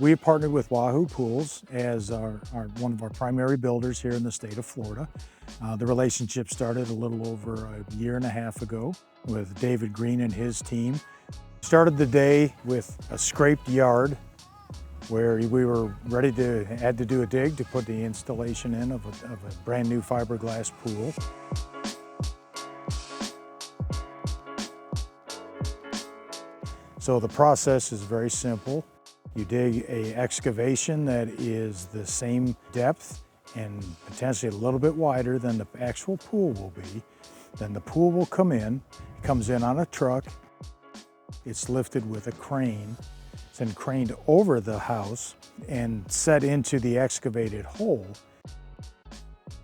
We partnered with Wahoo Pools as one of our primary builders here in the state of Florida. The relationship started a little over a year and a half ago with David Green and his team. Started the day with a scraped yard where we were had to do a dig to put the installation in of a brand new fiberglass pool. So the process is very simple. You dig an excavation that is the same depth and potentially a little bit wider than the actual pool will be. Then the pool will come in. It comes in on a truck. It's lifted with a crane. It's then craned over the house and set into the excavated hole.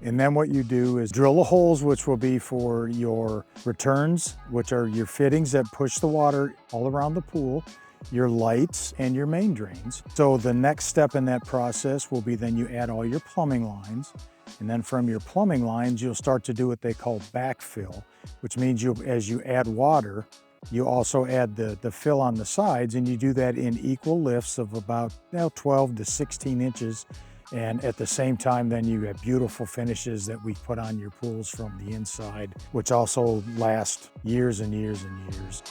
And then what you do is drill the holes, which will be for your returns, which are your fittings that push the water all around the pool, your lights, and your main drains. So the next step in that process will be then you add all your plumbing lines. And then from your plumbing lines, you'll start to do what they call backfill, which means as you add water, you also add the fill on the sides, and you do that in equal lifts of about 12 to 16 inches. And at the same time, then you have beautiful finishes that we put on your pools from the inside, which also last years and years and years.